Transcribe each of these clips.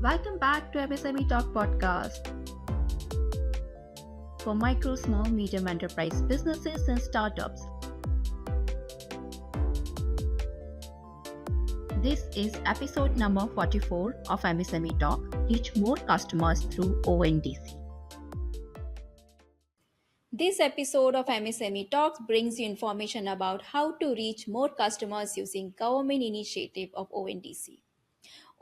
Welcome back to MSME Talk podcast for micro, small, medium enterprise businesses and startups. This is episode number 44 of MSME Talk, Reach More Customers Through ONDC. This episode of MSME Talks brings you information about how to reach more customers using government initiative of ONDC.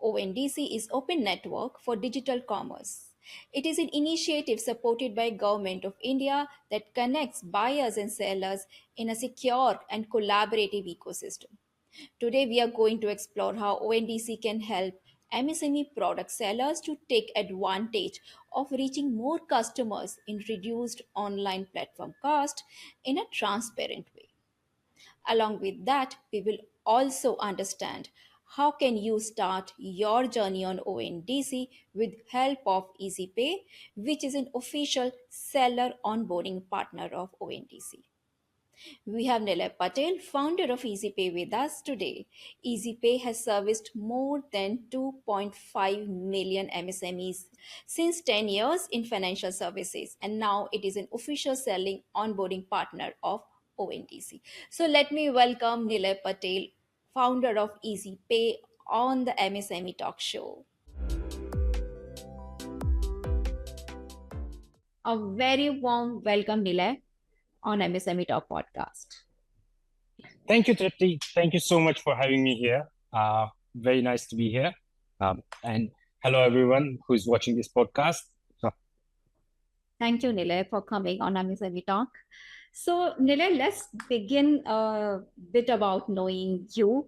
ONDC is Open Network for Digital Commerce. It is an initiative supported by Government of India that connects buyers and sellers in a secure and collaborative ecosystem. Today, we are going to explore how ONDC can help MSME product sellers to take advantage of reaching more customers in reduced online platform cost in a transparent way. Along with that, we will also understand how can you start your journey on ONDC with help of Easypay, which is an official seller onboarding partner of ONDC. We have Nilay Patel, founder of Easypay, with us today. Easypay has serviced more than 2.5 million MSMEs since 10 years in financial services, and now it is an official selling onboarding partner of ONDC. So let me welcome Nilay Patel, founder of Easypay, on the MSME Talk Show. A very warm welcome, Nilay, on MSME Talk podcast. Thank you, Tripti. Thank you so much for having me here. Very nice to be here. And hello, everyone who is watching this podcast. Thank you, Nilay, for coming on MSME Talk. So, Nilay, let's begin a bit about knowing you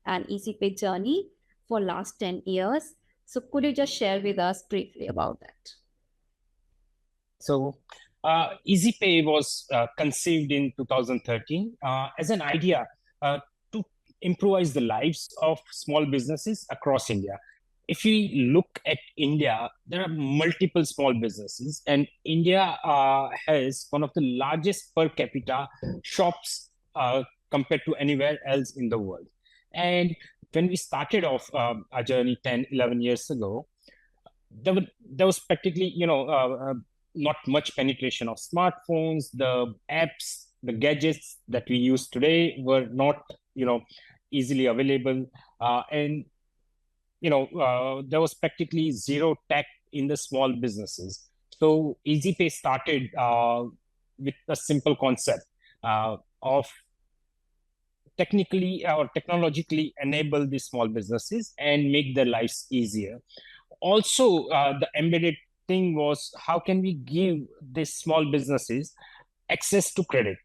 and Easypay journey for last 10 years. So, could you just share with us briefly about that? So, Easypay was conceived in 2013 as an idea to improvise the lives of small businesses across India. If we look at India, there are multiple small businesses, and India has one of the largest per capita shops compared to anywhere else in the world. And when we started off our journey 10, 11 years ago, there was practically, not much penetration of smartphones. The apps, the gadgets that we use today were not, easily available. And there was practically zero tech in the small businesses. So Easypay started with a simple concept of technically or technologically enable these small businesses and make their lives easier. Also, the embedded thing was, how can we give these small businesses access to credit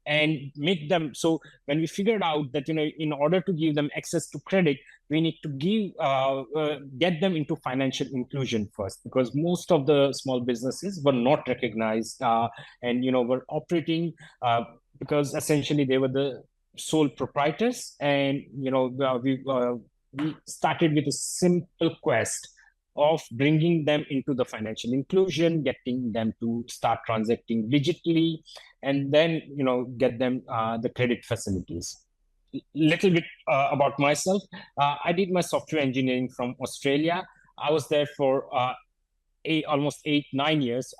and make them, so when we figured out that in order to give them access to credit, we need to get them into financial inclusion first, because most of the small businesses were not recognized and were operating because essentially they were the sole proprietors. And we started with a simple quest of bringing them into the financial inclusion, getting them to start transacting digitally, and then get them the credit facilities. Little bit about myself. I did my software engineering from Australia. I was there for almost 8-9 years.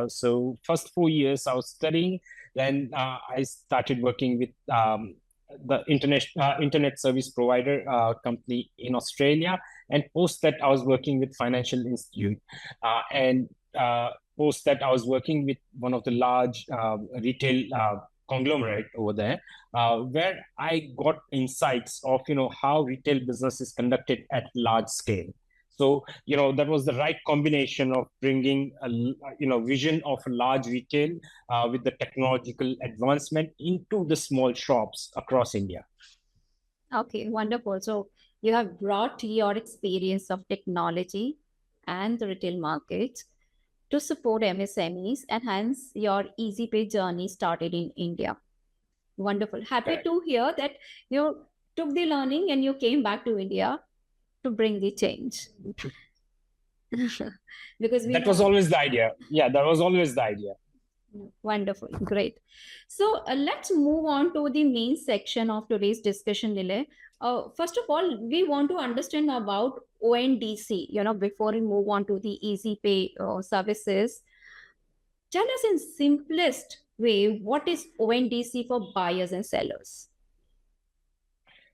So first 4 years I was studying. Then I started working with the internet service provider company in Australia. And post that, I was working with Financial Institute. And post that, I was working with one of the large retail conglomerate over there, where I got insights of how retail business is conducted at large scale. So that was the right combination of bringing a vision of a large retail with the technological advancement into the small shops across India. Okay, wonderful. So you have brought your experience of technology and the retail markets to support MSMEs, and hence your Easypay journey started in India. Wonderful. Happy to hear that you took the learning and you came back to India to bring the change. Because that was always the idea. Yeah, that was always the idea. Wonderful. Great. So let's move on to the main section of today's discussion, Nilay. First of all, we want to understand about ONDC, before we move on to the Easypay services. Tell us in simplest way, what is ONDC for buyers and sellers?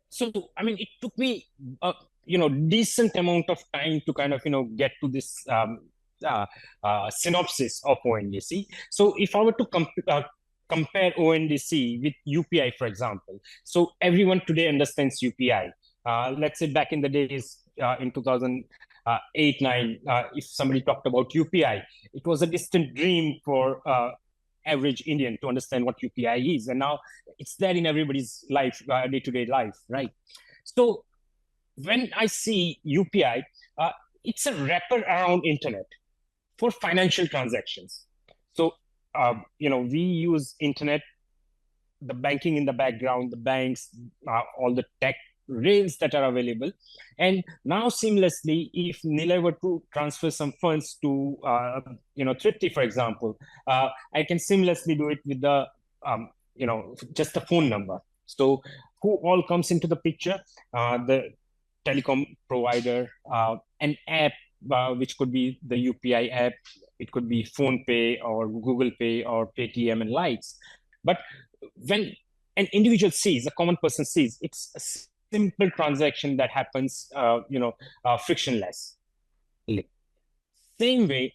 So, I mean, it took me, decent amount of time to kind of, get to this synopsis of ONDC. So, if I were to compare ONDC with UPI, for example, so everyone today understands UPI. Let's say back in the days, in 2008, 9, if somebody talked about UPI, it was a distant dream for average Indian to understand what UPI is. And now it's there in everybody's life, day-to-day life, right? So when I see UPI, it's a wrapper around internet for financial transactions. So, we use internet, the banking in the background, the banks, all the tech rails that are available. And now seamlessly, if Nilay were to transfer some funds to, Tripti, for example, I can seamlessly do it with the, just a phone number. So who all comes into the picture? The telecom provider, an app, which could be the UPI app, it could be PhonePay or Google Pay or Paytm and likes. But when an individual sees, a common person sees, it's a simple transaction that happens, frictionless. Same way,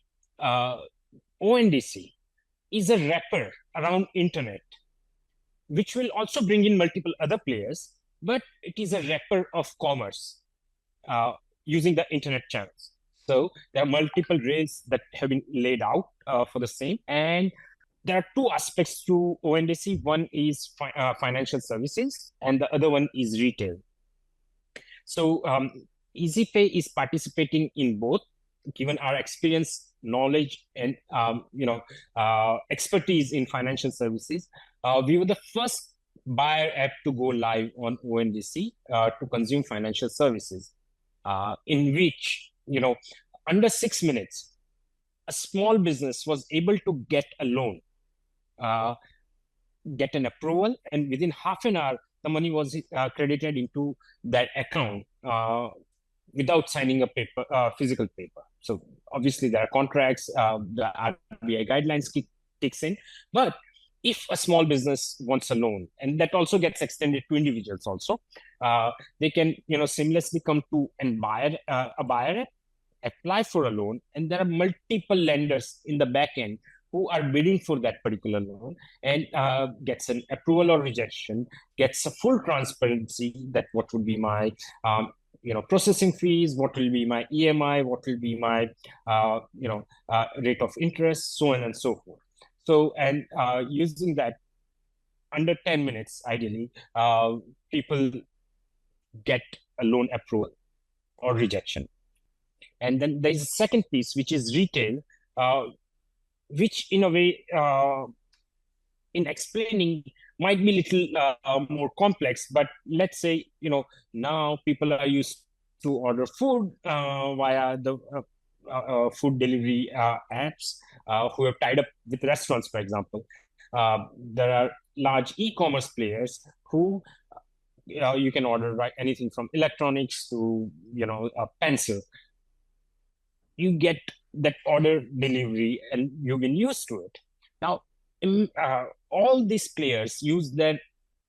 ONDC is a wrapper around internet, which will also bring in multiple other players, but it is a wrapper of commerce using the internet channels. So there are multiple rails that have been laid out for the same. And there are two aspects to ONDC. One is financial services, and the other one is retail. So Easypay is participating in both, given our experience, knowledge, and expertise in financial services. We were the first buyer app to go live on ONDC to consume financial services, in which, under 6 minutes, a small business was able to get a loan, get an approval, and within half an hour, the money was credited into that account without signing a physical paper. So obviously there are contracts, the RBI guidelines kicks in, but if a small business wants a loan, and that also gets extended to individuals also, they can, seamlessly come to a buyer app, apply for a loan, and there are multiple lenders in the back end who are bidding for that particular loan, and gets an approval or rejection, gets a full transparency that what would be my processing fees, what will be my EMI, what will be my rate of interest, so on and so forth. So, and using that, under 10 minutes, ideally, people get a loan approval or rejection. And then there's a second piece, which is retail, which in a way, in explaining, might be a little more complex. But let's say, now people are used to order food via the food delivery apps, who have tied up with restaurants, for example. There are large e-commerce players who you can order anything from electronics to a pencil. You get that order delivery, and you've been used to it. Now, all these players use their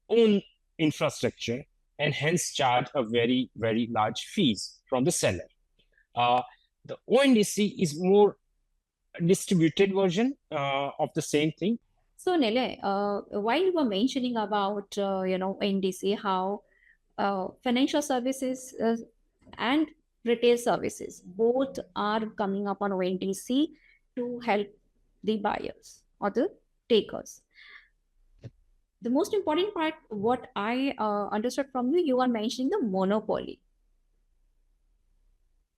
own infrastructure and hence charge a very, very large fees from the seller. The ONDC is more distributed version of the same thing. So Nilay, while you were mentioning about ONDC, how financial services and retail services both are coming up on ONDC to help the buyers or the takers. The most important part, what I understood from you, you are mentioning the monopoly,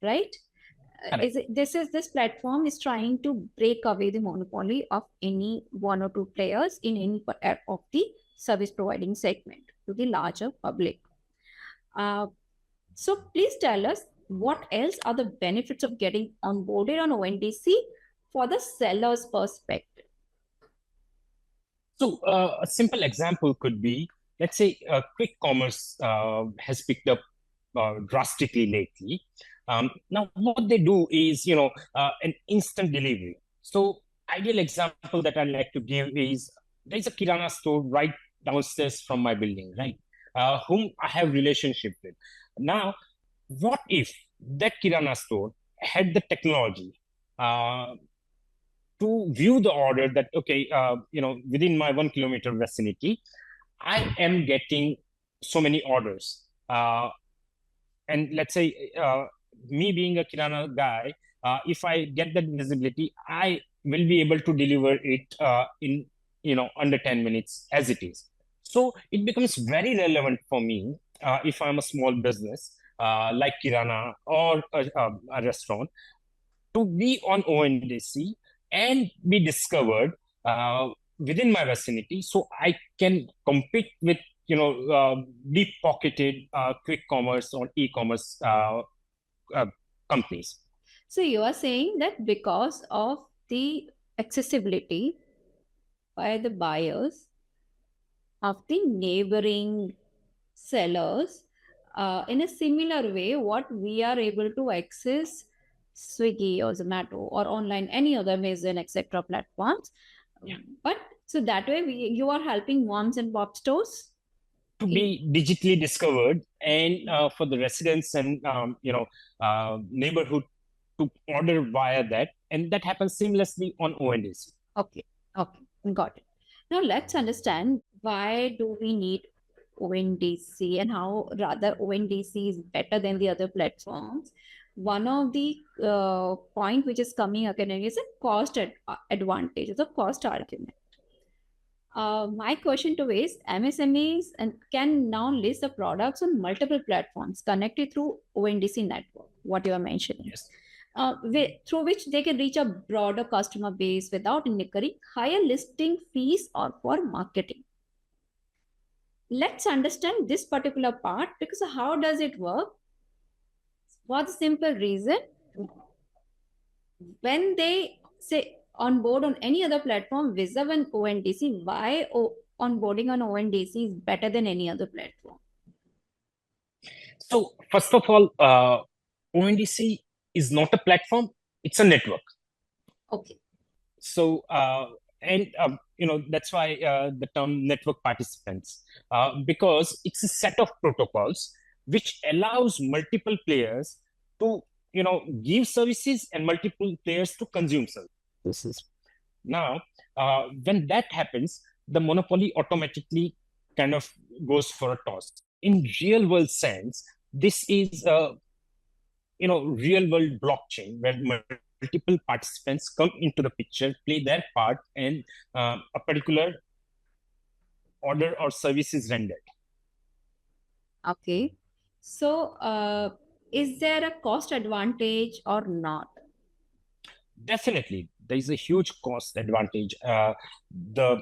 right? This platform is trying to break away the monopoly of any one or two players in any of the service providing segment to the larger public. So please tell us, what else are the benefits of getting onboarded on ONDC for the seller's perspective? So a simple example could be, let's say, quick commerce has picked up drastically lately. Now, what they do is, an instant delivery. So, ideal example that I'd like to give is there's a Kirana store right downstairs from my building, right? Whom I have relationship with. Now, what if that Kirana store had the technology to view the order that, okay, within my 1 kilometer vicinity, I am getting so many orders. And let's say, me being a Kirana guy, if I get that visibility, I will be able to deliver it in, under 10 minutes as it is. So it becomes very relevant for me if I'm a small business like Kirana or a restaurant to be on ONDC and be discovered within my vicinity, so I can compete with deep-pocketed quick commerce or e-commerce companies. So you are saying that because of the accessibility by the buyers of the neighboring sellers, in a similar way, what we are able to access Swiggy or Zomato or online, any other Amazon, etc. platforms. Yeah. But so that way, you are helping moms and pop stores To be digitally discovered, and for the residents and neighborhood to order via that, and that happens seamlessly on ONDC. Okay, got it. Now let's understand, why do we need ONDC and how rather ONDC is better than the other platforms. One of the point which is coming again is a cost advantage, it's a cost argument. My question to is, MSMEs and can now list the products on multiple platforms connected through ONDC network, what you are mentioning. Yes. Through which they can reach a broader customer base without incurring higher listing fees or for marketing. Let's understand this particular part, because how does it work? For the simple reason, when they say onboard on any other platform vis-a-vis an ONDC, why onboarding on ONDC is better than any other platform? So first of all, ONDC is not a platform, it's a network. Okay. So, that's why the term network participants, because it's a set of protocols which allows multiple players to, give services and multiple players to consume services. Now, when that happens, the monopoly automatically kind of goes for a toss. In real world sense, this is a real world blockchain where multiple participants come into the picture, play their part, and a particular order or service is rendered. Okay. So, is there a cost advantage or not? Definitely, there is a huge cost advantage. The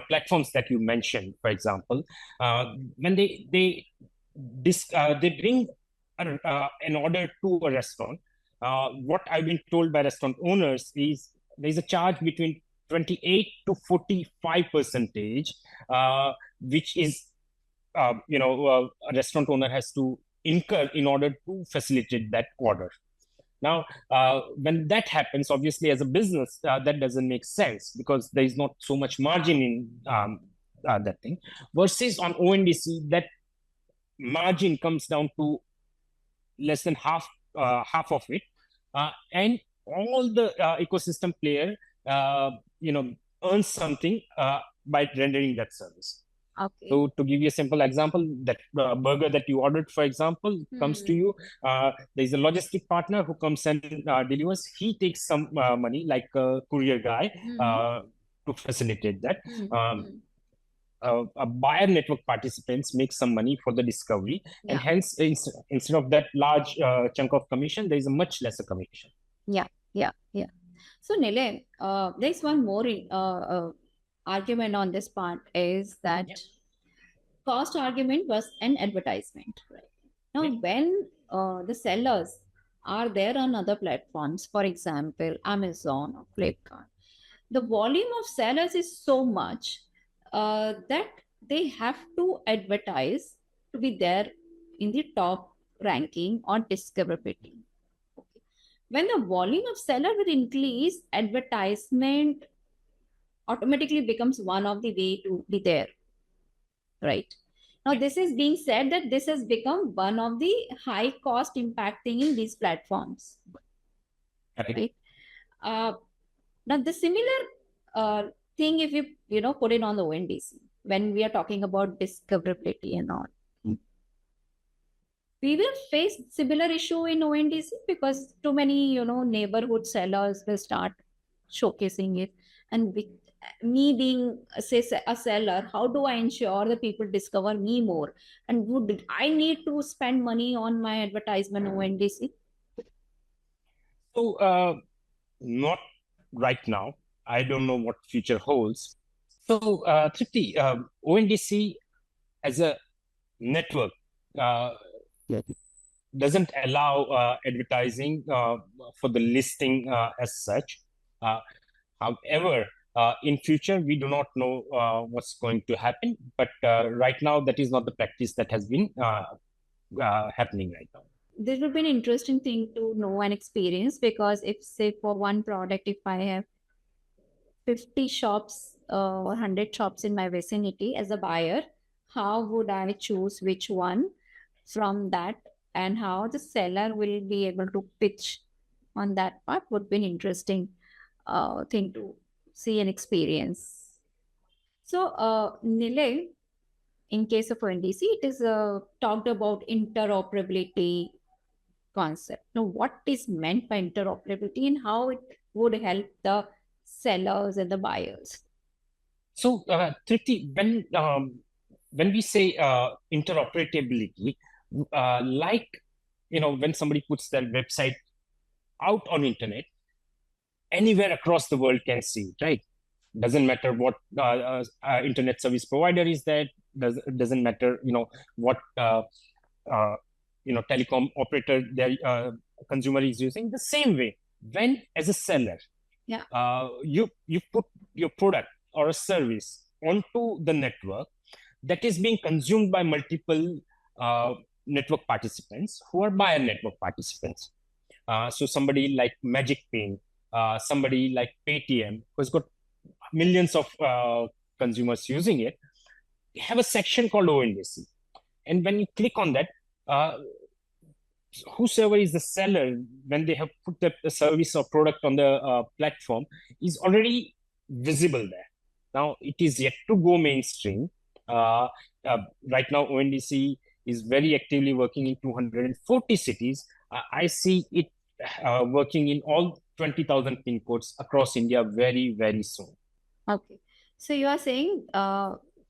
platforms that you mentioned, for example, when they bring an order to a restaurant, what I've been told by restaurant owners is there's a charge between 28 to 45%, which is a restaurant owner has to incur in order to facilitate that order. Now, when that happens, obviously, as a business, that doesn't make sense because there is not so much margin in that thing. Versus on ONDC, that margin comes down to less than half of it, and all the ecosystem player, earns something by rendering that service. Okay. So to give you a simple example, that burger that you ordered, for example, comes to you. There's a logistic partner who comes and delivers. He takes some money, like a courier guy, to facilitate that. A buyer network participants make some money for the discovery, and hence instead of that large chunk of commission, there is a much lesser commission. Yeah. So Nilay, there's one more argument on this part is that cost argument was an advertisement. Right? Now, when the sellers are there on other platforms, for example, Amazon or Flipkart, the volume of sellers is so much. that they have to advertise to be there in the top ranking on discoverability. Okay. When the volume of seller will increase, advertisement automatically becomes one of the way to be there, right? Now, this is being said that this has become one of the high cost impacting in these platforms, right? Uh, Now, the similar thing, if you put it on the ONDC, when we are talking about discoverability and all, we will face similar issue in ONDC because too many neighborhood sellers will start showcasing it, and with me being say a seller, how do I ensure that people discover me more, and would I need to spend money on my advertisement ONDC? So, not right now. I don't know what future holds. So, Tripti, ONDC as a network doesn't allow advertising for the listing as such. However, in future, we do not know what's going to happen. But right now, that is not the practice that has been happening right now. This would be an interesting thing to know and experience, because if say for one product, if I have 50 shops or 100 shops in my vicinity as a buyer, how would I choose which one from that, and how the seller will be able to pitch on that part would be an interesting thing to see and experience. So, Nilay, in case of ONDC, it is talked about interoperability concept. Now, what is meant by interoperability and how it would help the sellers and the buyers? So, Tripti, when we say interoperability, like when somebody puts their website out on internet, anywhere across the world can see it, right? Doesn't matter what internet service provider is that. Doesn't matter what telecom operator their consumer is using. The same way, when as a seller, Yeah. You put your product or a service onto the network that is being consumed by multiple network participants who are buyer network participants. So somebody like Magic Pin, somebody like Paytm, who's got millions of consumers using it, have a section called ONDC. And when you click on that, whosoever is the seller, when they have put the service or product on the platform, is already visible there. Now, it is yet to go mainstream. Right now, ONDC is very actively working in 240 cities. I see it working in all 20,000 pin codes across India very, very soon. Okay. So you are saying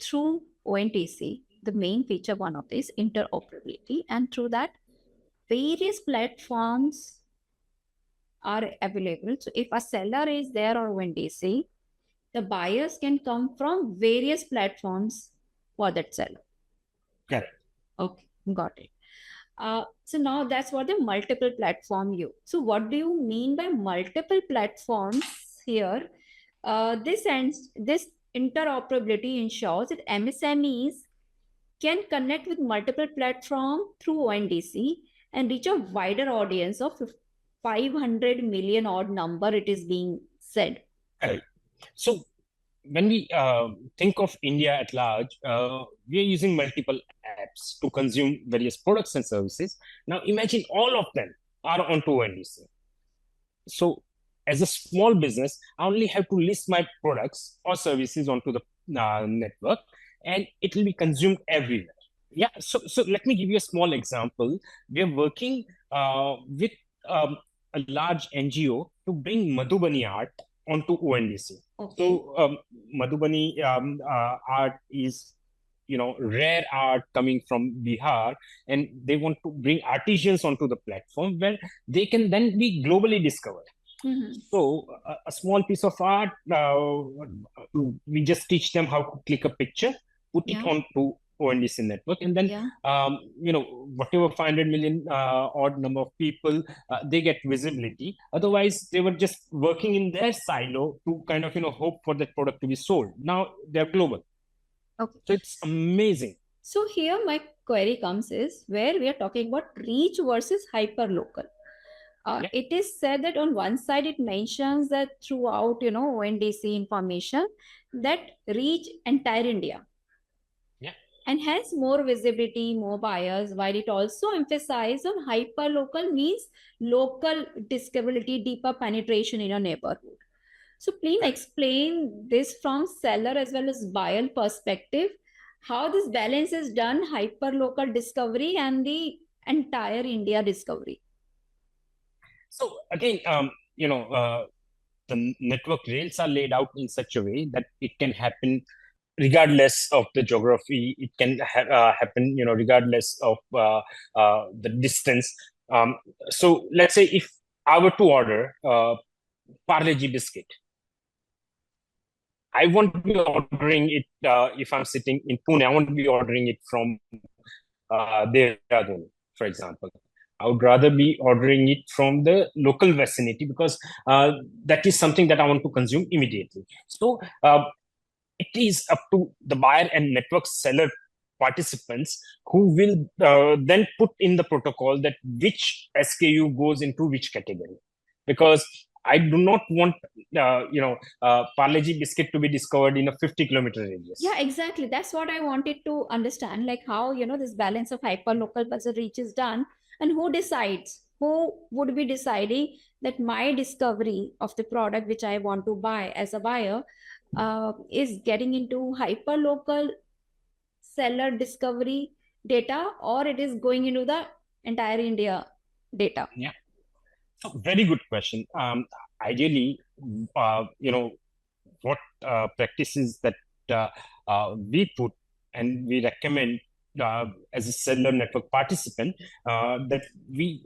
through ONDC, the main feature one of this interoperability, and through that, various platforms are available. So if a seller is there on ONDC, the buyers can come from various platforms for that seller. Correct. Okay, got it. So now that's what the multiple platform you. So what do you mean by multiple platforms here? This interoperability ensures that MSMEs can connect with multiple platforms through ONDC and reach a wider audience of 500 million odd number, it is being said. Right. So when we think of India at large, we are using multiple apps to consume various products and services. Now imagine all of them are onto ONDC. So as a small business, I only have to list my products or services onto the network, and it will be consumed everywhere. Yeah. So let me give you a small example. We are working with a large NGO to bring Madhubani art onto ONDC. Okay. So Madhubani art is rare art coming from Bihar, and they want to bring artisans onto the platform where they can then be globally discovered. Mhm. So a small piece of art, we just teach them how to click a picture, put it onto ONDC network, and then whatever 500 million odd number of people, they get visibility. Otherwise, they were just working in their silo to kind of hope for that product to be sold. Now they're global. Okay. So it's amazing. So here my query comes is where we are talking about reach versus hyperlocal. Yeah. It is said that on one side it mentions that throughout, ONDC information that reach entire India Yeah. and has more visibility, more buyers, while it also emphasizes on hyperlocal means local discoverability, deeper penetration in a neighborhood. So please explain this from seller as well as buyer perspective, how this balance is done, hyperlocal discovery and the entire India discovery. So again, the network rails are laid out in such a way that it can happen regardless of the geography. It can happen, regardless of the distance. So let's say if I were to order Parle-G biscuit, I won't be ordering it if I'm sitting in Pune. I won't be ordering it from Dehradun, for example. I would rather be ordering it from the local vicinity because that is something that I want to consume immediately. So it is up to the buyer and network seller participants who will then put in the protocol that which SKU goes into which category. Because I do not want, Parle-G biscuit to be discovered in a 50-kilometer radius. Yeah, exactly. That's what I wanted to understand, like how, this balance of hyperlocal versus reach is done and who decides, who would be deciding that my discovery of the product which I want to buy as a buyer is getting into hyperlocal seller discovery data or it is going into the entire India data. Yeah. So very good question. Ideally, what practices that we put and we recommend as a seller network participant that we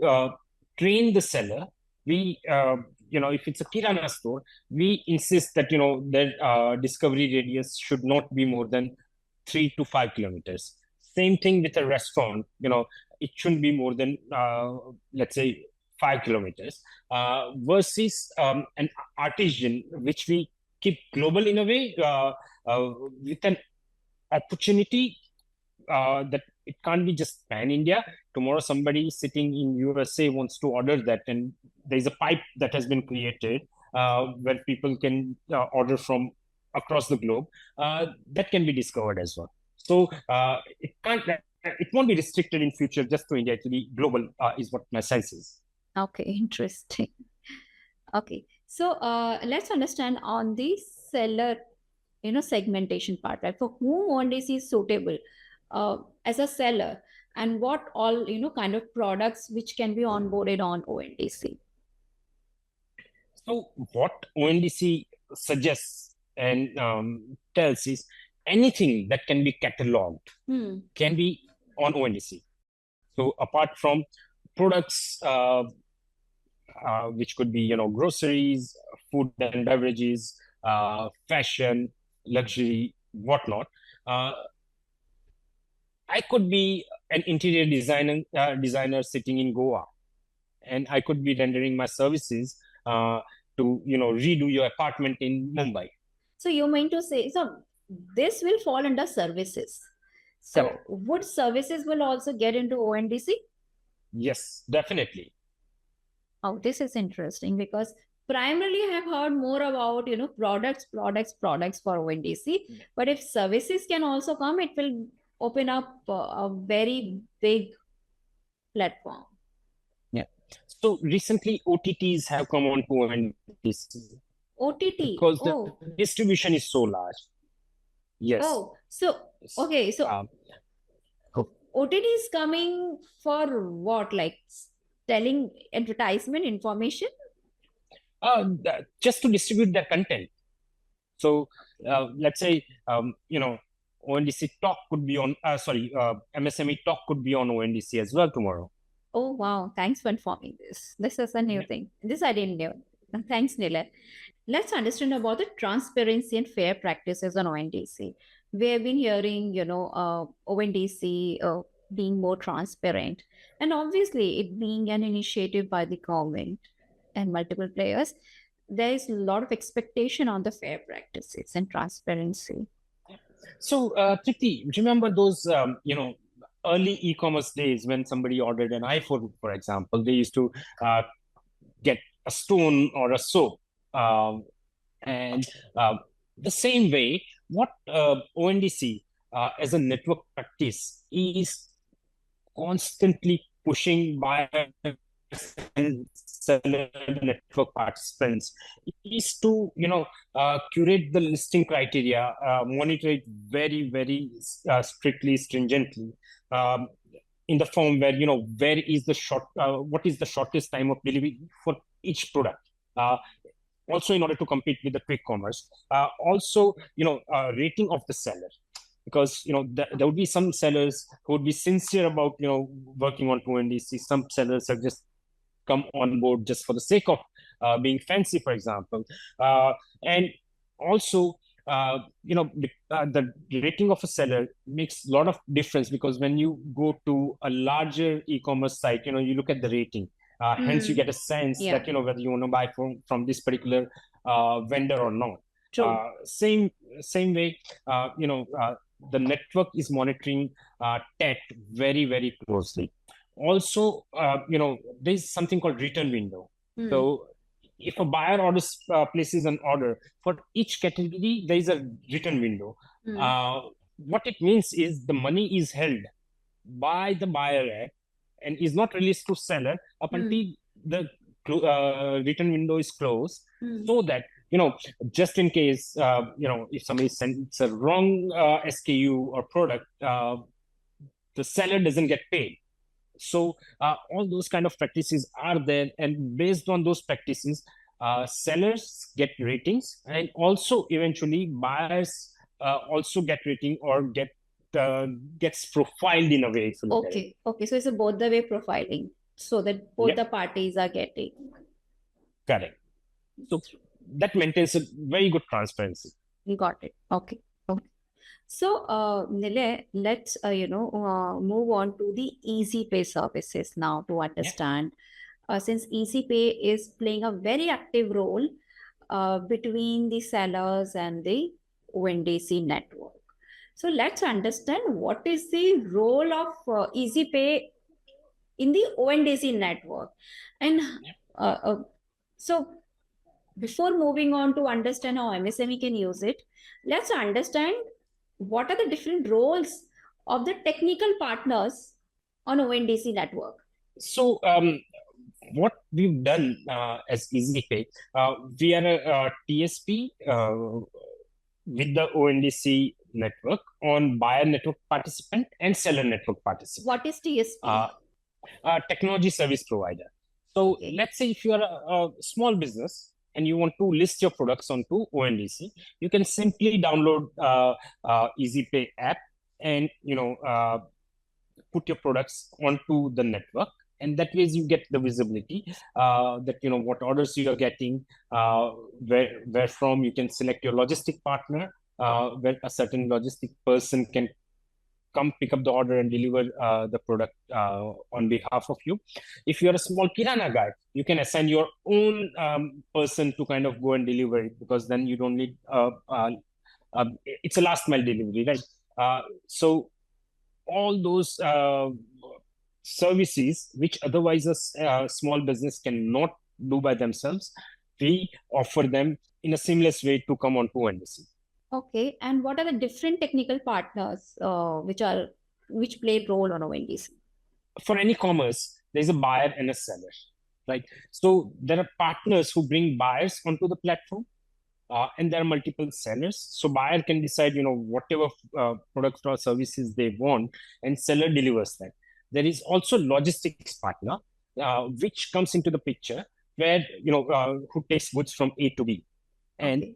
train the seller. We, if it's a Kirana store, we insist that, their discovery radius should not be more than 3 to 5 kilometers. Same thing with a restaurant, it shouldn't be more than, let's say, 5 kilometers versus an artisan, which we keep global in a way with an opportunity that it can't be just pan-India. Tomorrow, somebody sitting in USA wants to order that, and there's a pipe that has been created where people can order from across the globe. That can be discovered as well. So it won't be restricted in future just to India. Actually, global is what my sense is. Okay, interesting. Okay, so let's understand on the seller, segmentation part, right? For whom ONDC is suitable as a seller, and what all kind of products which can be onboarded on ONDC. So what ONDC suggests and tells is anything that can be cataloged can be on ONDC. So apart from products, which could be, groceries, food and beverages, fashion, luxury, whatnot. I could be an interior designer sitting in Goa, and I could be rendering my services to, redo your apartment in Mumbai. So you mean to say, so this will fall under services. So correct. Would services will also get into ONDC? Yes, definitely. Oh, this is interesting because primarily I have heard more about, products for ONDC. But if services can also come, it will open up a very big platform. Yeah. So recently OTTs have come on to ONDC. OTT? Because the distribution is so large. Yes. Oh, so, okay. So OTT is coming for what? Like telling advertisement information? Just to distribute their content. So let's say, ONDC Talk could be on, MSME Talk could be on ONDC as well tomorrow. Oh, wow. Thanks for informing this. This is a new thing. This I didn't know. Thanks, Nilay. Let's understand about the transparency and fair practices on ONDC. We have been hearing, ONDC being more transparent. And obviously, it being an initiative by the government and multiple players, there is a lot of expectation on the fair practices and transparency. So, Tripti, remember those, early e-commerce days when somebody ordered an iPhone, for example, they used to uh, get a stone or a soap. Um, and the same way, what ONDC as a network practice is constantly pushing buyers and seller network participants is to curate the listing criteria, monitor it very very strictly, stringently, um, in the form where where is the what is the shortest time of delivery for each product, also in order to compete with the quick commerce, also rating of the seller, because there would be some sellers who would be sincere about working on ONDC. Some sellers are just come on board just for the sake of being fancy, for example. And also, the rating of a seller makes a lot of difference, because when you go to a larger e-commerce site, you look at the rating. Hence, you get a sense that whether you want to buy from this particular vendor or not. True. Same way, the network is monitoring TET very very closely. Also, there's something called return window. So if a buyer places an order for each category, there is a return window. What it means is the money is held by the buyer and is not released to seller up until the return window is closed, so that just in case if somebody sends a wrong SKU or product, the seller doesn't get paid. So all those kind of practices are there, and based on those practices, sellers get ratings, and also eventually buyers also get rating or gets profiled in a way. Okay. So it's a both the way profiling, so that both the parties are getting. Correct. So that maintains a very good transparency. Got it. Okay. So, Nilay, let's move on to the Easypay services now to understand. Since Easypay is playing a very active role between the sellers and the ONDC network. So let's understand what is the role of Easypay in the ONDC network. And so before moving on to understand how MSME can use it, let's understand what are the different roles of the technical partners on ONDC network. So what we've done as Easypay, we are a TSP with the ONDC network on buyer network participant and seller network participant. What is TSP? Technology service provider. So let's say if you are a small business and you want to list your products onto ONDC, you can simply download Easypay app and put your products onto the network, and that way you get the visibility that what orders you are getting, where from. You can select your logistic partner, where a certain logistic person can come pick up the order and deliver the product on behalf of you. If you're a small kirana guy, you can assign your own person to kind of go and deliver it, because then you don't need it's a last mile delivery, right? So all those services which otherwise a small business cannot do by themselves, we offer them in a seamless way to come onto ONDC. Okay, and what are the different technical partners which play a role on ONDC? For any commerce, there's a buyer and a seller, right? So there are partners who bring buyers onto the platform, and there are multiple sellers. So buyer can decide, whatever products or services they want, and seller delivers that. There is also logistics partner, which comes into the picture, where who takes goods from A to B, and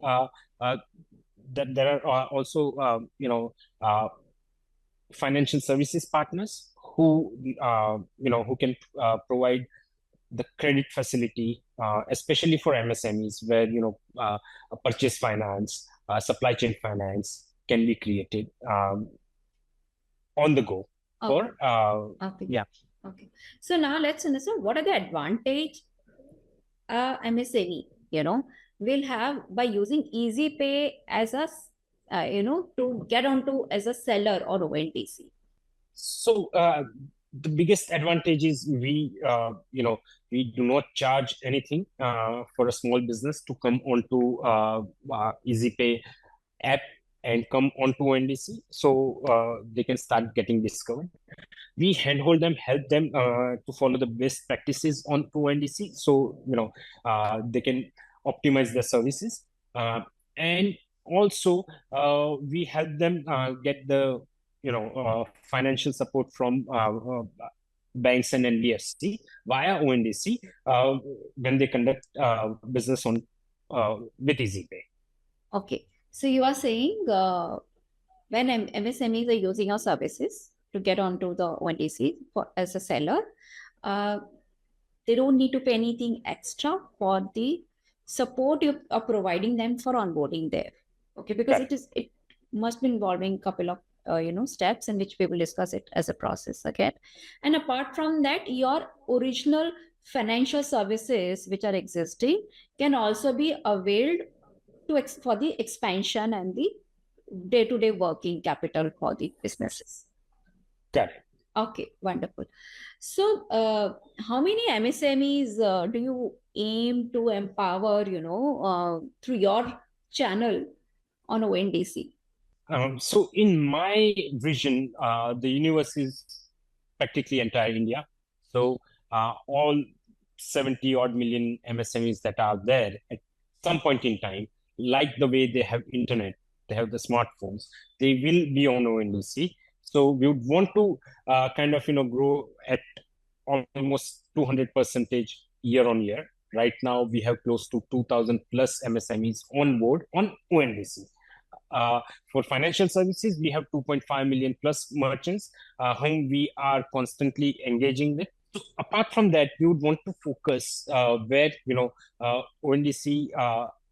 that there are also financial services partners who who can provide the credit facility, especially for MSMEs, where a purchase finance, supply chain finance can be created on the go. Okay. So now let's understand what are the advantage MSME will have by using Easypay as a to get onto as a seller on ONDC? So the biggest advantage is we do not charge anything for a small business to come onto Easypay app and come onto ONDC, so they can start getting discovered. We handhold them, help them to follow the best practices on ONDC, so they can optimize their services, and also we help them get the financial support from banks and NBFC via ONDC when they conduct business on with Easypay. Okay, so you are saying when MSMEs are using our services to get onto the ONDC as a seller, they don't need to pay anything extra for the support you are providing them for onboarding there. Okay, because it must be involving a couple of steps in which we will discuss it as a process again. And apart from that, your original financial services which are existing can also be availed for the expansion and the day-to-day working capital for the businesses. Got it. Okay, wonderful. So, how many MSMEs do you aim to empower, through your channel on ONDC? So, in my vision, the universe is practically entire India. So, all 70 odd million MSMEs that are there at some point in time, like the way they have internet, they have the smartphones, they will be on ONDC. So we would want to grow at almost 200% year on year. Right now, we have close to 2,000 plus MSMEs on board on ONDC. For financial services, we have 2.5 million plus merchants whom we are constantly engaging with. So apart from that, we would want to focus where ONDC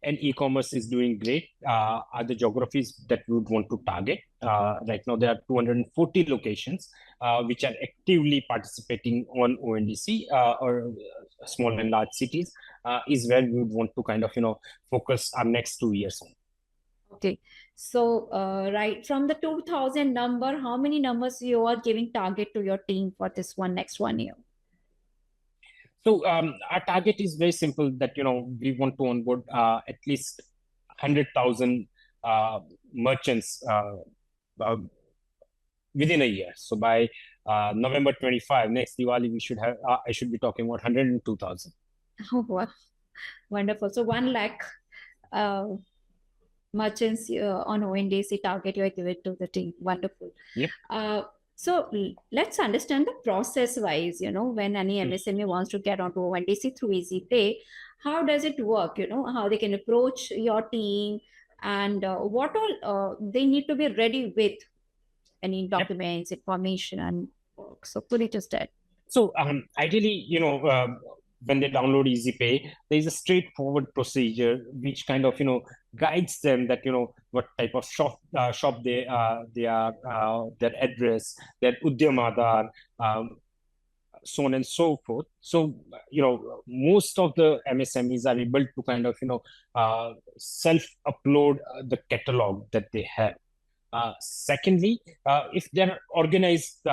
and e-commerce is doing great are the geographies that we would want to target. Right now, there are 240 locations which are actively participating on ONDC or small and large cities is where we would want to focus our next 2 years on. Okay, so right from the 2000 number, how many numbers you are giving target to your team for this next 1 year? So our target is very simple that, we want to onboard at least 100,000 merchants within a year. So by November 25, next Diwali, we should have, I should be talking about 102,000. Oh, wow. Wonderful. So 1 lakh merchants on ONDC target you are giving to the team. Wonderful. Yep. So let's understand the process wise, when any MSME wants to get onto ONDC through Easypay, how does it work? How they can approach your team and what all they need to be ready with, any documents, information, and work. So could you just add? So ideally, when they download Easypay, there is a straightforward procedure which guides them that what type of shop they are, their address, their Udyam Aadhaar, so on and so forth. So most of the MSMEs are able to self-upload the catalog that they have. Secondly, if there are organized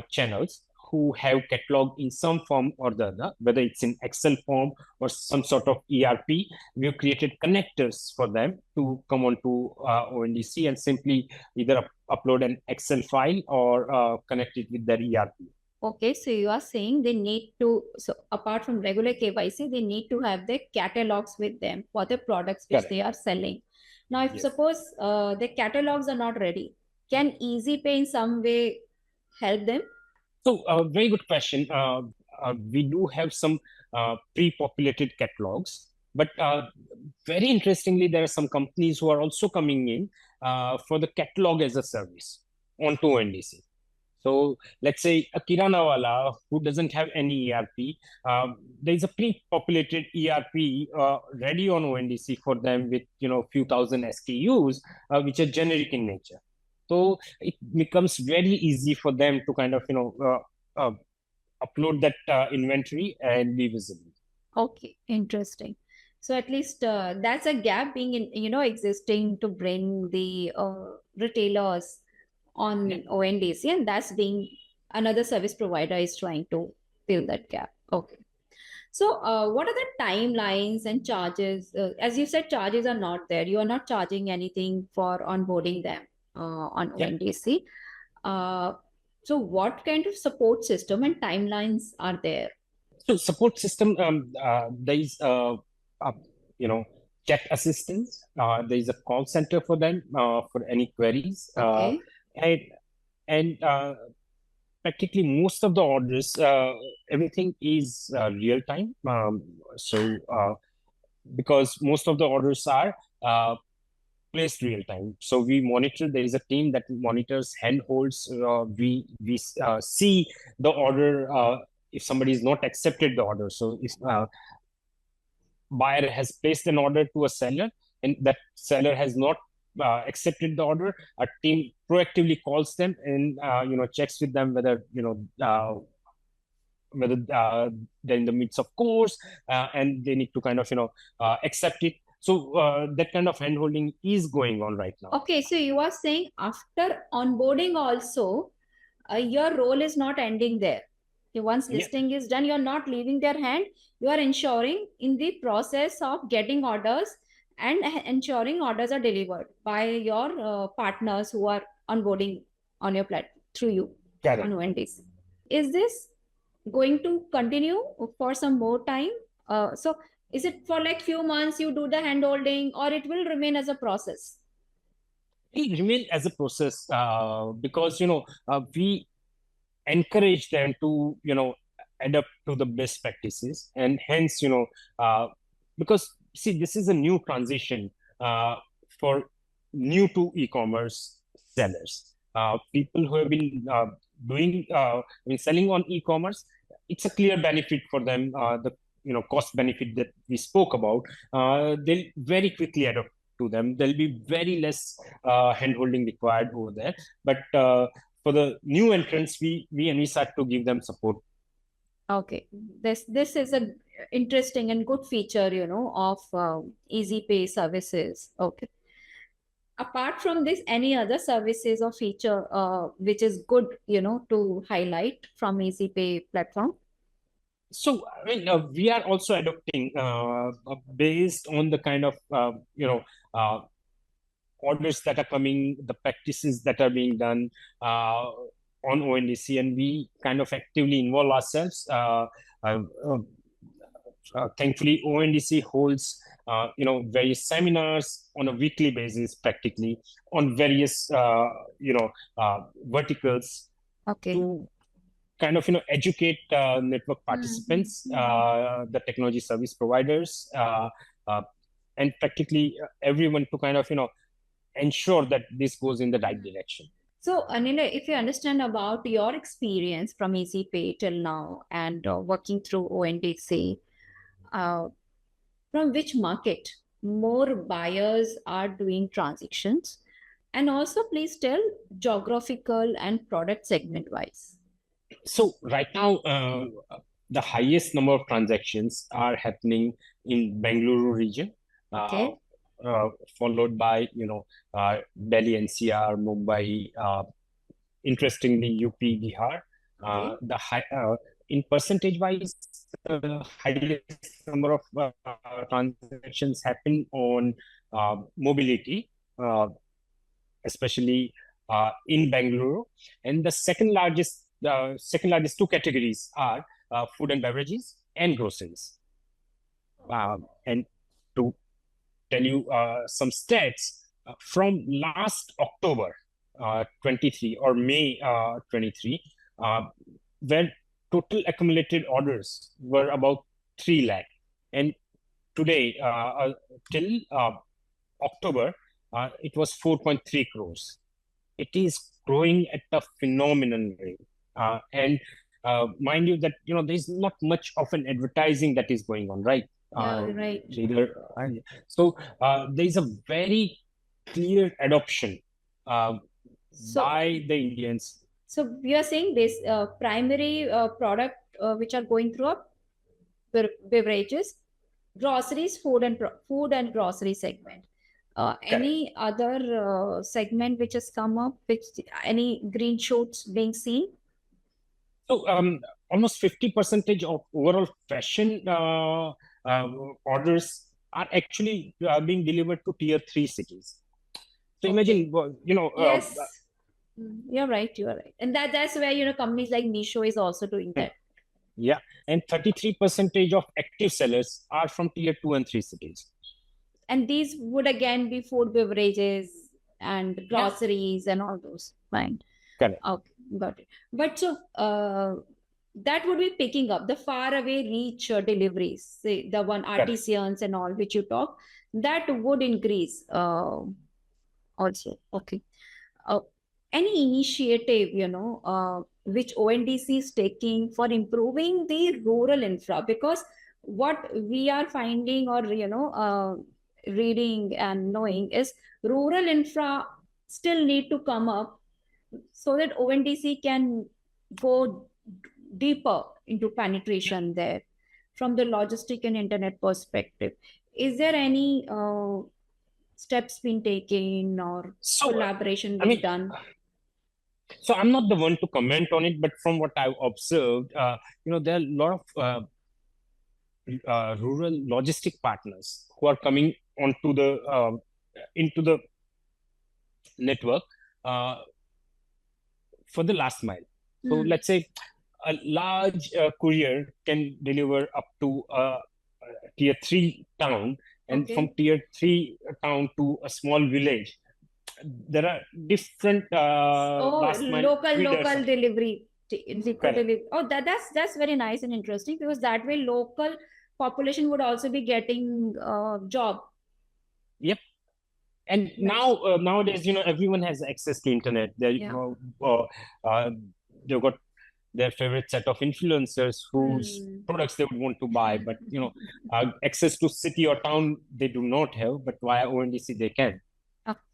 channels who have catalog in some form or the other, whether it's in Excel form or some sort of ERP, we've created connectors for them to come onto ONDC and simply either upload an Excel file or connect it with their ERP. Okay, so you are saying they need to, so apart from regular KYC, they need to have their catalogs with them for the products which they are selling. Now, if suppose the catalogs are not ready, can Easypay in some way help them? So, very good question. We do have some pre-populated catalogs, but very interestingly, there are some companies who are also coming in for the catalog as a service onto ONDC. So let's say a Kirana wala who doesn't have any ERP, there is a pre-populated ERP ready on ONDC for them with few thousand SKUs which are generic in nature. So it becomes very easy for them to upload that inventory and be visible. Okay, interesting. So at least that's a gap being existing to bring the retailers Yeah. on ONDC, and that's being another service provider is trying to fill that gap. Okay. So what are the timelines and charges? As you said, charges are not there. You are not charging anything for onboarding them on Yeah. ONDC. Uh, so what kind of support system and timelines are there? So support system, there is uh, you know, chat assistance. There is a call center for them for any queries, Okay. and and practically most of the orders, everything is real time. Because most of the orders are placed real time, so we monitor. There is a team that monitors, handholds. We see the order. If somebody is not accepted the order, so if buyer has placed an order to a seller and that seller has not accepted the order, a team proactively calls them and checks with them whether they're in the midst of course, and they need to kind of accept it. So that kind of handholding is going on right now. Okay, so you are saying after onboarding also, your role is not ending there. Okay, once Yeah, listing is done, you're not leaving their hand. You are ensuring in the process of getting orders and ensuring orders are delivered by your partners who are onboarding on your platform through you on correct. ONDC. Is this going to continue for some more time? So is it for like few months you do the handholding, or it will remain as a process? It remain as a process because we encourage them to adapt to the best practices, and hence because see, this is a new transition for new to e-commerce sellers, people who have been selling on e-commerce. It's a clear benefit for them. The cost benefit that we spoke about, they'll very quickly adapt to them. There'll be very less hand-holding required over there, but for the new entrants, we start to give them support. Okay, this is a interesting and good feature, of Easypay services. Okay. Apart from this, any other services or feature which is good, to highlight from Easypay platform? So, I mean, we are also adopting based on the kind of uh, orders that are coming, the practices that are being done on ONDC, and we kind of actively involve ourselves. Uh, uh, Thankfully, ONDC holds various seminars on a weekly basis, practically on various verticals, Okay. to kind of educate network participants, the technology service providers, and practically everyone, to kind of ensure that this goes in the right direction. So, Anila, if you understand about your experience from Easypay till now and working through ONDC, uh, from which market more buyers are doing transactions? And also, please tell geographical and product segment wise. So right now, the highest number of transactions are happening in Bengaluru region, Okay. followed by Delhi NCR, Mumbai, interestingly UP, Bihar. Okay. The high, in percentage wise, the highest number of transactions happen on mobility, especially in Bengaluru, and the second largest two categories are food and beverages and groceries. And to tell you some stats, from last October 23 or May 23, where total accumulated orders were about 3 lakh. And today, till October, it was 4.3 crores. It is growing at a phenomenal rate. And mind you that, there's not much of an advertising that is going on, right? Right. So there's a very clear adoption by the Indians. So we are saying this primary product which are going through beverages. groceries, food and grocery segment. Correct. Any other segment which has come up, which any green shoots being seen? So almost 50% of overall fashion orders are actually being delivered to tier 3 cities. So imagine, Yes. You're right. And that's where, companies like Meesho is also doing that. Yeah. And 33% of active sellers are from tier 2 and 3 cities. And these would again be food, beverages, and groceries and all those. Fine. Correct. Okay, got it. But so that would be picking up the far away reach deliveries, say the one artisans and all which you talk, that would increase also. Okay. Any initiative, which ONDC is taking for improving the rural infra? Because what we are finding or, reading and knowing is rural infra still need to come up so that ONDC can go deeper into penetration there from the logistic and internet perspective. Is there any steps being taken or collaboration being done? So I'm not the one to comment on it, but from what I've observed, there are a lot of rural logistic partners who are coming onto the into the network for the last mile. So let's say a large courier can deliver up to a tier 3 town, and from tier 3 town to a small village, there are different local delivery. Oh, that's very nice and interesting, because that way local population would also be getting job. Yep. And nowadays, everyone has access to internet. They've got their favorite set of influencers whose products they would want to buy, but access to city or town they do not have, but via ONDC they can.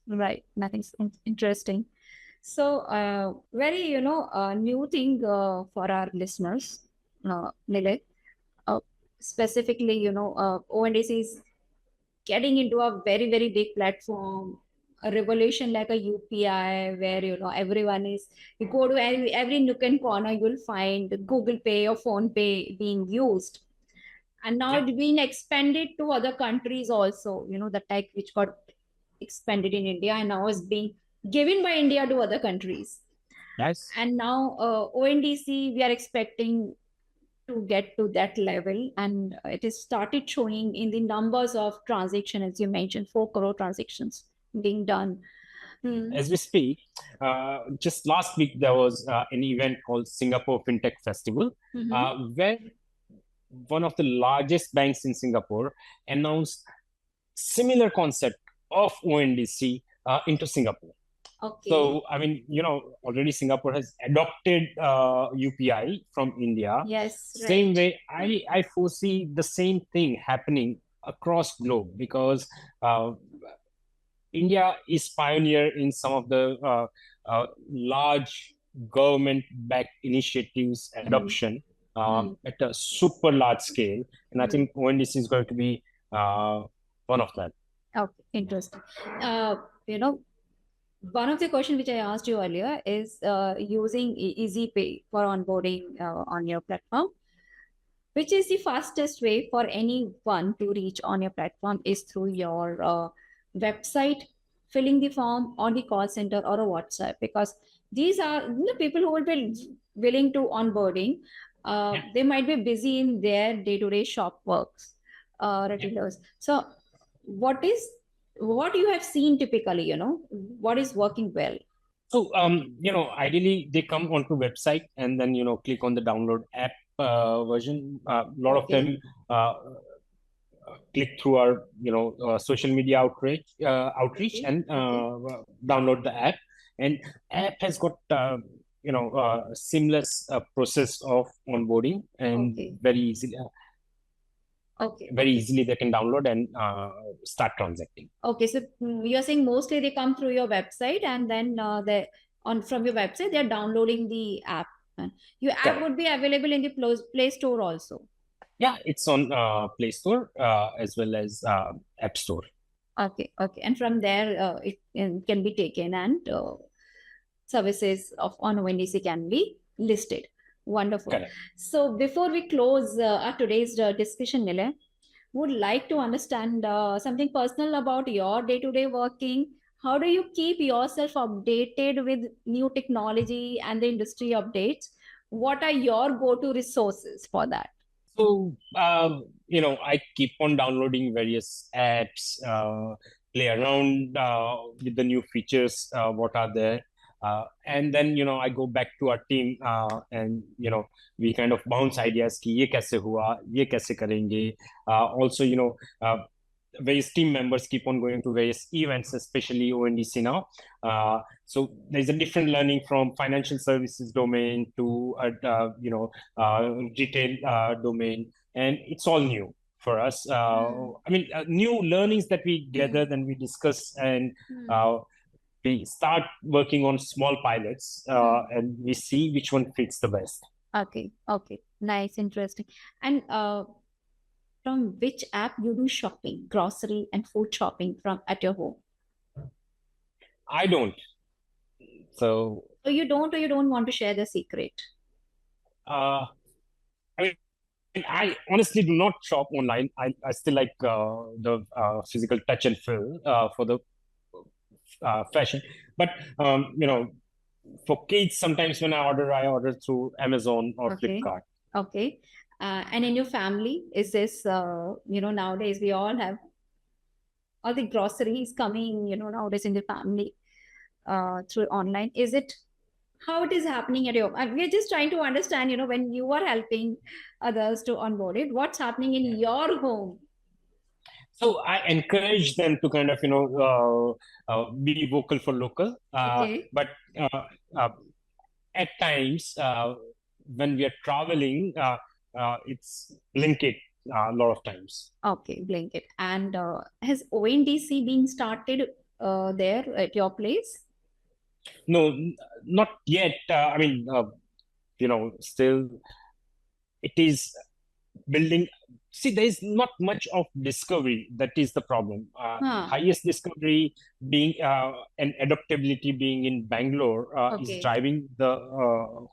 Right, nothing's interesting. So very new thing for our listeners, Nilay. Specifically, ONDC is getting into a very, very big platform, a revolution like a UPI, where everyone is, you go to every nook and corner, you'll find Google Pay or Phone Pay being used. And now it's being expanded to other countries also, the tech which got expanded in India and now is being given by India to other countries. Nice. And now ONDC, we are expecting to get to that level, and it is started showing in the numbers of transactions, as you mentioned, 4 crore transactions being done. As we speak, just last week there was an event called Singapore FinTech Festival, where one of the largest banks in Singapore announced similar concept of ONDC into Singapore. Okay. So, I mean, already Singapore has adopted UPI from India. Yes. Same way, I foresee the same thing happening across globe, because India is pioneer in some of the large government-backed initiatives adoption at a super large scale. And I think ONDC is going to be one of them. Okay, interesting. One of the questions which I asked you earlier is using Easypay for onboarding on your platform. Which is the fastest way for anyone to reach on your platform is through your website, filling the form on the call center or a WhatsApp, because these are the people who will be willing to onboarding. They might be busy in their day-to-day shop works, retailers. So what you have seen typically, what is working well? So, ideally they come onto website and then, click on the download app version. A lot of them click through our social media outreach and download the app. And app has got seamless process of onboarding, and very easily. Very easily they can download and start transacting. Okay, so you're saying mostly they come through your website, and then from your website they're downloading the app. Your app would be available in the Play Store also. Yeah, it's on Play Store as well as App Store. Okay. And from there, it can be taken and services of on ONDC can be listed. Wonderful. Correct. So before we close our today's discussion, Nilay, would like to understand something personal about your day-to-day working. How do you keep yourself updated with new technology and the industry updates? What are your go-to resources for that? So, I keep on downloading various apps, play around with the new features, what are there. And then, I go back to our team and, we kind of bounce ideas कि ये कैसे हुआ, ये कैसे करेंगे. Also, various team members keep on going to various events, especially ONDC now. So there's a different learning from financial services domain to retail domain, and it's all new for us. New learnings that we gather, then we discuss, and we start working on small pilots, and we see which one fits the best. Okay, nice, interesting. And from which app you do shopping, grocery and food shopping from at your home? I don't. So you don't, or you don't want to share the secret? I honestly do not shop online. I still like the physical touch and feel for the fashion. But for kids, sometimes when I order through Amazon or Flipkart. Okay. And in your family, is this, nowadays we all have all the groceries coming, nowadays in the family through online. Is it, how it is happening at your, we're just trying to understand, when you are helping others to onboard it, what's happening in your home? So I encourage them to kind of, be vocal for local. But at times, when we are traveling, it's Blinkit a lot of times. Okay, Blinkit. And has ONDC been started there at your place? No, not yet. Still it is building. See, there is not much of discovery. That is the problem. Highest discovery being and adaptability being in Bangalore is driving the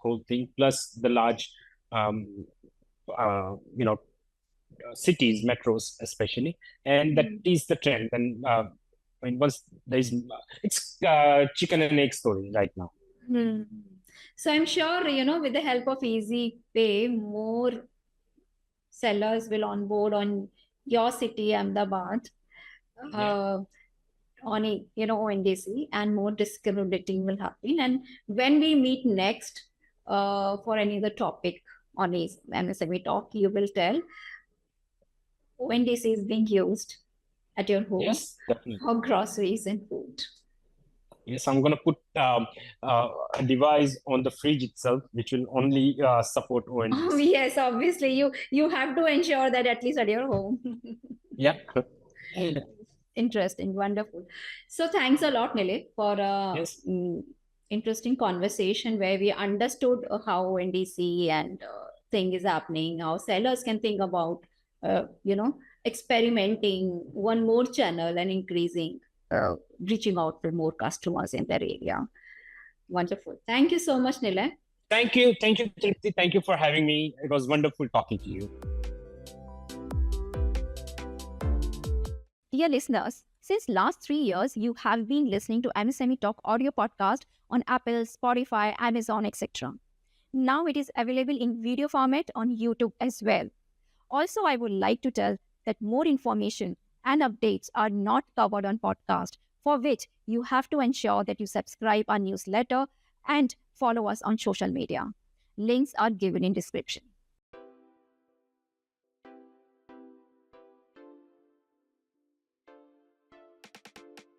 whole thing. Plus the large, cities, metros especially, and that is the trend. And once there is, it's chicken and egg story right now. So I'm sure with the help of Easypay, more sellers will onboard on your city, Ahmedabad, on ONDC, and more discoverability will happen. And when we meet next for any other topic on MSME Talk, you will tell ONDC is being used at your home. Yes, definitely. For groceries and food. Yes, I'm going to put a device on the fridge itself, which will only support ONDC. Oh, yes, obviously. You have to ensure that at least at your home. Yeah. Interesting. Wonderful. So thanks a lot, Nilay, for interesting conversation where we understood how ONDC and thing is happening, how sellers can think about, experimenting one more channel and increasing, reaching out to more customers in their area. Wonderful. Thank you so much, Nilay. Thank you. Thank you, Tripti. Thank you for having me. It was wonderful talking to you. Dear listeners, since last 3 years, you have been listening to MSME Talk audio podcast on Apple, Spotify, Amazon, etc. Now it is available in video format on YouTube as well. Also, I would like to tell that more information and updates are not covered on podcast, for which you have to ensure that you subscribe our newsletter and follow us on social media. Links are given in description.